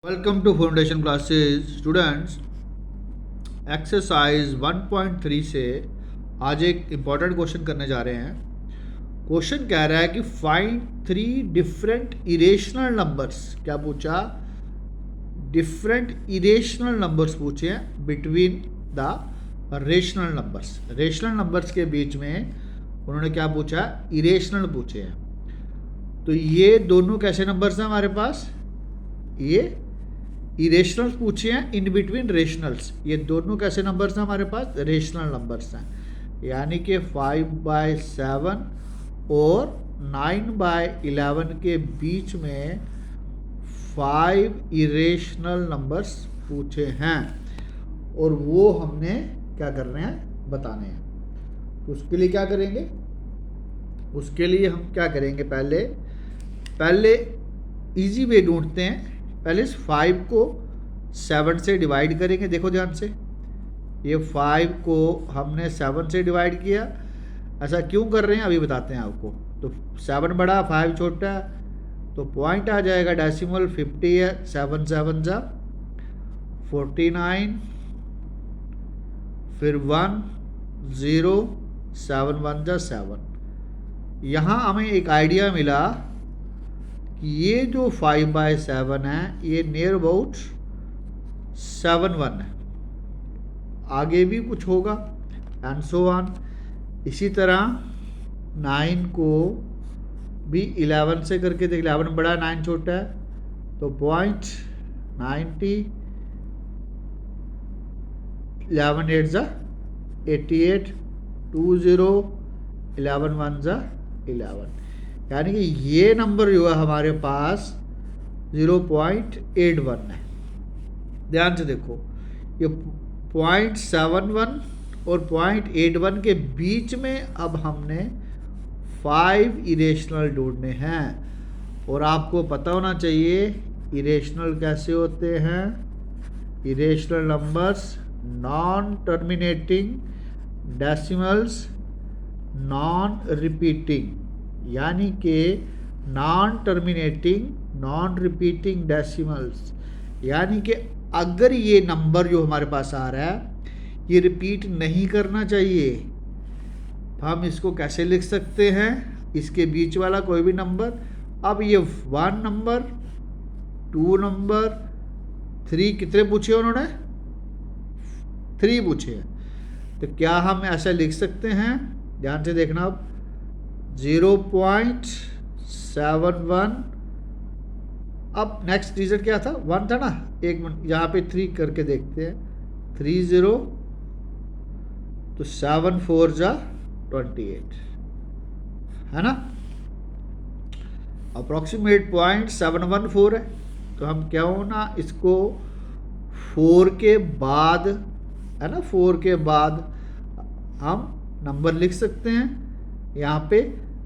Welcome to foundation classes students. Exercise 1.3 से आज एक इम्पॉर्टेंट क्वेश्चन करने जा रहे हैं। क्वेश्चन कह रहा है कि फाइंड 3 डिफरेंट इरेशनल नंबर्स। क्या पूछा? डिफरेंट इरेशनल नंबर्स पूछे हैं between the rational numbers. Rational numbers के बीच में उन्होंने क्या पूछा? इरेशनल पूछे हैं। तो ये दोनों कैसे नंबर्स हैं हमारे पास? ये इरेशनल्स पूछे हैं इन बिटवीन रेशनल्स। ये दोनों कैसे नंबर्स हैं हमारे पास? रेशनल नंबर्स हैं। यानी कि 5/7 और 9/11 के बीच में 5 इरेशनल नंबर्स पूछे हैं और वो हमने क्या करने हैं? बताने हैं। तो उसके लिए क्या करेंगे? उसके लिए हम क्या करेंगे? पहले इजी वे ढूंढते हैं। पहले इस 5 को 7 से डिवाइड करेंगे। देखो ध्यान से, ये 5 को हमने 7 से डिवाइड किया। ऐसा क्यों कर रहे हैं अभी बताते हैं आपको। तो 7 बड़ा 5 छोटा, तो पॉइंट आ जाएगा डेसिमल 50 है। 7 7 जा 49, फिर 1 0 7 1 जा 7। यहाँ हमें एक आइडिया मिला कि ये जो 5/7 है ये नियर अबाउट 7 1 है। आगे भी कुछ होगा एंड सो ऑन। इसी तरह 9 को भी 11 से करके देख। 11 बड़ा 9 छोटा है, तो पॉइंट 90, 11 8 जा 88, 2 0 11 1 जा 11। यानी कि ये नंबर जो है हमारे पास 0.81 है। ध्यान से देखो, ये 0.71 और 0.81 के बीच में अब हमने 5 इरेशनल ढूंढने हैं। और आपको पता होना चाहिए इरेशनल कैसे होते हैं। Irrational numbers non terminating decimals, non repeating, यानी कि non terminating non repeating decimals. यानी कि अगर ये नंबर जो हमारे पास आ रहा है ये रिपीट नहीं करना चाहिए, तो हम इसको कैसे लिख सकते हैं? इसके बीच वाला कोई भी नंबर। अब ये 1 नंबर, 2 नंबर, 3 कितने पूछे उन्होंने? 3 पूछे हैं। तो क्या हम ऐसा लिख सकते हैं? ध्यान से देखना। अब 0.71। अब नेक्स्ट डिजिट क्या था? 1 था ना। एक मिनट, यहाँ पे 3 करके देखते हैं। 3 0, तो 7 4 जा 28 है ना। अप्रोक्सीमेट 0.714 है। तो हम क्यों ना इसको 4 के बाद, है ना, 4 के बाद हम नंबर लिख सकते हैं यहाँ पे।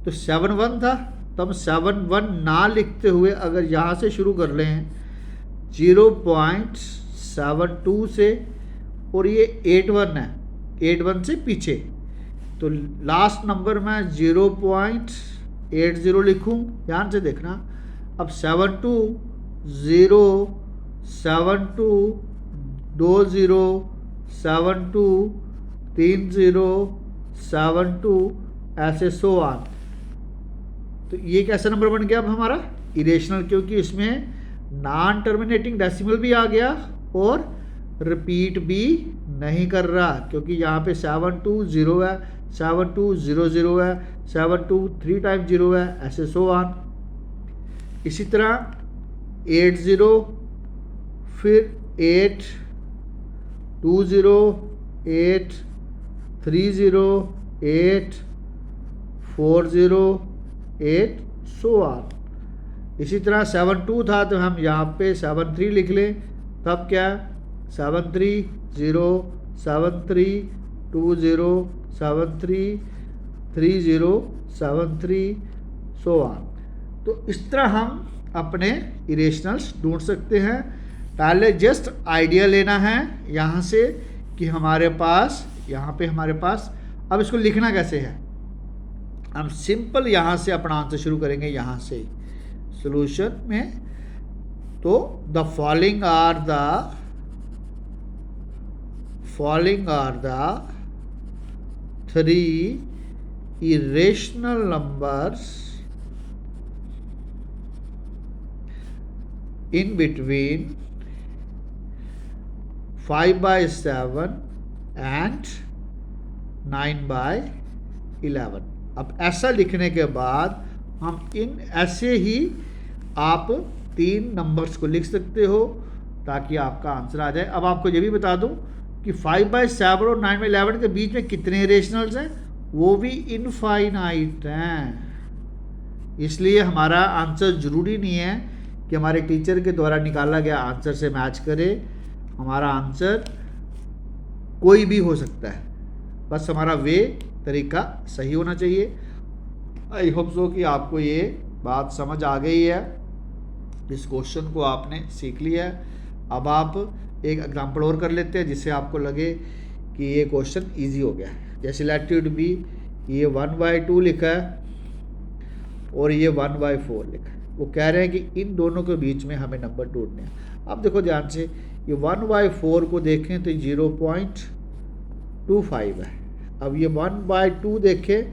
तो 7 1 था, तो हम 7 1 ना लिखते हुए अगर यहाँ से शुरू कर लें 0.72 से, और ये 8 1 है, 8 1 से पीछे, तो लास्ट नंबर मैं 0.80 लिखूँ। ध्यान से देखना। अब 7 2 0 7 2 2 0 7 2 3 0 7 2 ऐसे सो ऑन। तो ये कैसा नंबर बन गया अब हमारा? इरेशनल, क्योंकि इसमें नॉन टर्मिनेटिंग डेसिमल भी आ गया और रिपीट भी नहीं कर रहा, क्योंकि यहाँ पे 7 2 0 है, 7 2 0 0 है, 7 2 3 टाइम 0 है, ऐसे सो ऑन। इसी तरह 8 0, फिर 8 2 0 8 3 0 8 4 0 8 सो ऑन। इसी तरह 7 2 था, तो हम यहाँ पे 7 3 लिख लें। तब क्या? 7 3 0 7 3 2 0 7 3 3 0 7 3 सो ऑन। तो इस तरह हम अपने इरेशनल्स ढूंढ सकते हैं। पहले जस्ट आइडिया लेना है यहाँ से कि हमारे पास, यहाँ पे हमारे पास, अब इसको लिखना कैसे है? हम सिंपल यहाँ से अपना आंसर शुरू करेंगे। यहाँ से सॉल्यूशन में तो the following are the 3 irrational numbers in between 5/7 and 9/11। अब ऐसा लिखने के बाद हम इन ऐसे ही आप 3 नंबर्स को लिख सकते हो ताकि आपका आंसर आ जाए। अब आपको ये भी बता दूं कि 5/7 और 9/11 के बीच में कितने रेशनल्स हैं, वो भी इनफाइनाइट हैं। इसलिए हमारा आंसर ज़रूरी नहीं है कि हमारे टीचर के द्वारा निकाला गया आंसर से मैच करे। हमारा आंसर कोई भी हो सकता है, बस हमारा तरीका सही होना चाहिए। आई होप सो कि आपको ये बात समझ आ गई है, इस क्वेश्चन को आपने सीख लिया है। अब आप एक एग्जांपल और कर लेते हैं जिससे आपको लगे कि ये क्वेश्चन इजी हो गया है। जैसे लेट बी ये 1/2 लिखा है और ये 1/4 लिखा है। वो कह रहे हैं कि इन दोनों के बीच में हमें नंबर ढूंढने हैं। अब देखो ध्यान से, ये 1/4 को देखें तो 0.25 है। अब ये 1/2 देखें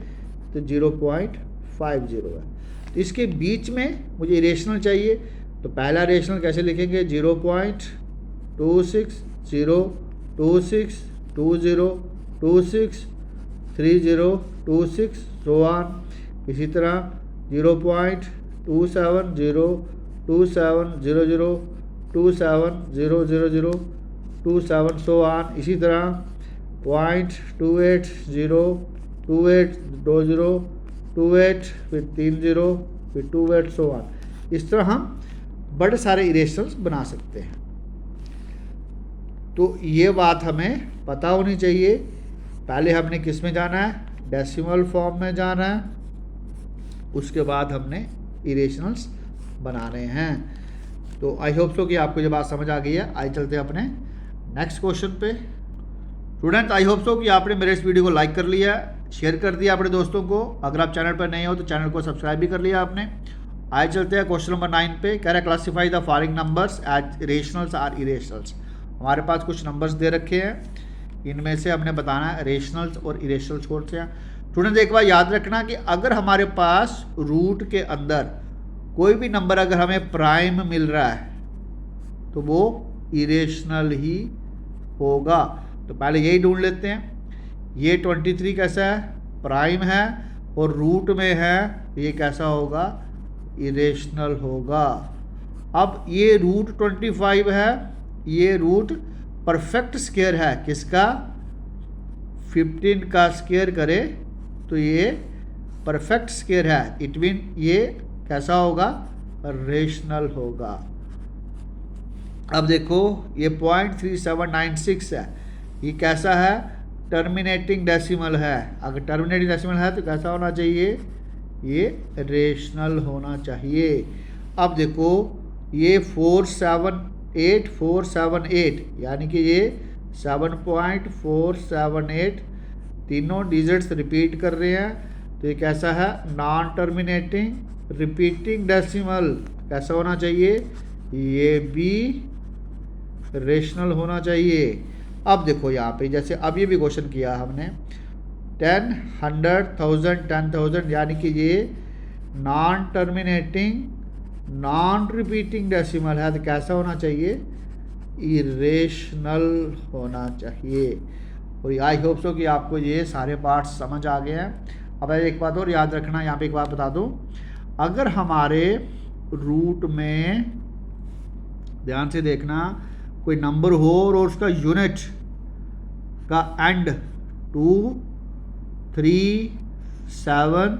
तो 0.50 है। तो इसके बीच में मुझे इरेशनल चाहिए, तो पहला रेशनल कैसे लिखेंगे, 0.26 0 26 20 26 30 26 so on। इसी तरह 0.27 0 27 00 27 000 27 so on। इसी तरह 0.28 0 28 20 28 फिर 30 फिर 28 so on। इस तरह हम बड़े सारे इरेशनल्स बना सकते हैं। तो ये बात हमें पता होनी चाहिए। पहले हमने किस में जाना है, डेसिमल फॉर्म में जाना है, उसके बाद हमने इरेशनल्स बनाने हैं। तो आई होप सो कि आपको ये बात समझ आ गई है। आइए चलते हैं अपने नेक्स्ट क्वेश्चन पे। स्टूडेंट, आई होप सो कि आपने मेरे इस वीडियो को लाइक कर लिया, शेयर कर दिया अपने दोस्तों को। अगर आप चैनल पर नए हो तो चैनल को सब्सक्राइब भी कर लिया आपने। आइए चलते हैं क्वेश्चन नंबर 9 पे। कह रहा है classify the following numbers as rationals or irrationals. हमारे पास कुछ नंबर्स दे रखे हैं, इनमें से हमने बताना है रेशनल्स और इरेशनल्स कौन से हैं। स्टूडेंट्स, एक बार याद रखना कि अगर हमारे पास रूट के अंदर कोई भी नंबर अगर हमें प्राइम मिल रहा है तो वो इरेशनल ही होगा। तो पहले यही ढूंढ लेते हैं। ये 23 कैसा है, प्राइम है और रूट में है, ये कैसा होगा, इरेशनल होगा। अब ये रूट 25 है, ये रूट परफेक्ट स्क्वायर है, किसका, 15 का स्क्वायर करे तो ये परफेक्ट स्क्वायर है। इट मीन ये कैसा होगा, रेशनल होगा। अब देखो ये 0.3796 है, ये कैसा है, टर्मिनेटिंग डेसिमल है। अगर टर्मिनेटिंग डेसिमल है तो कैसा होना चाहिए, ये रेशनल होना चाहिए। अब देखो ये 478 यानी कि ये 7.478 तीनों डिजिट्स रिपीट कर रहे हैं, तो ये कैसा है, नॉन टर्मिनेटिंग रिपीटिंग डेसिमल। कैसा होना चाहिए, ये भी रेशनल होना चाहिए। अब देखो यहाँ पे जैसे अब ये भी क्वेश्चन किया हमने 10 100 1000 10,000 यानी कि ये non terminating non repeating decimal है, तो कैसा होना चाहिए, इरेशनल होना चाहिए। और आई होप सो कि आपको ये सारे पार्ट्स समझ आ गए हैं। अब एक बात और याद रखना, यहाँ पे एक बात बता दूँ, अगर हमारे रूट में ध्यान से देखना कोई नंबर हो और उसका यूनिट का एंड 2 3 7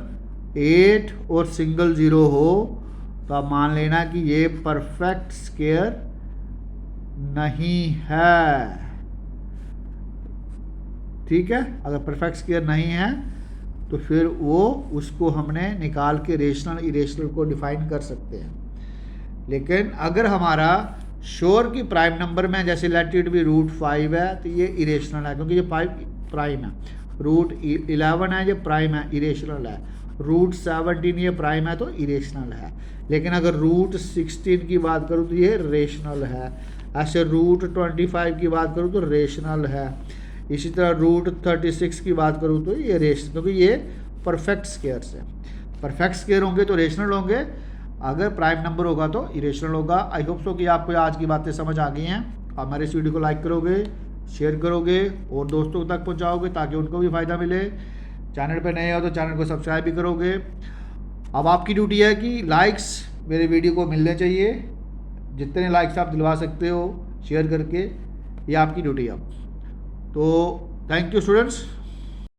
8 और सिंगल 0 हो तो आप मान लेना कि ये परफेक्ट स्क्वायर नहीं है। ठीक है, अगर परफेक्ट स्क्वायर नहीं है तो फिर वो उसको हमने निकाल के रेशनल इरेशनल को डिफाइन कर सकते हैं। लेकिन अगर हमारा श्योर की प्राइम नंबर में जैसे लेट इट बी रूट 5 है तो ये इरेशनल है, क्योंकि ये 5 प्राइम है। रूट 11 है, ये प्राइम है, इरेशनल है। रूट 17 ये प्राइम है तो इरेशनल है। लेकिन अगर रूट 16 की बात करूँ तो ये रेशनल है। ऐसे रूट 25 की बात करूँ तो रेशनल है। इसी तरह रूट 36 की बात करूँ तो ये रेशनल, क्योंकि ये परफेक्ट स्क्वायर्स है। परफेक्ट स्क्वायर होंगे तो रेशनल होंगे, अगर प्राइम नंबर होगा तो इरेशनल होगा। आई होप सो कि आपको आज की बातें समझ आ गई हैं। आप हमारे इस वीडियो को लाइक करोगे, शेयर करोगे और दोस्तों तक पहुंचाओगे ताकि उनको भी फ़ायदा मिले। चैनल पे नए हो तो चैनल को सब्सक्राइब भी करोगे। अब आपकी ड्यूटी है कि लाइक्स मेरे वीडियो को मिलने चाहिए, जितने लाइक्स आप दिलवा सकते हो शेयर करके, ये आपकी ड्यूटी है। तो थैंक यू स्टूडेंट्स।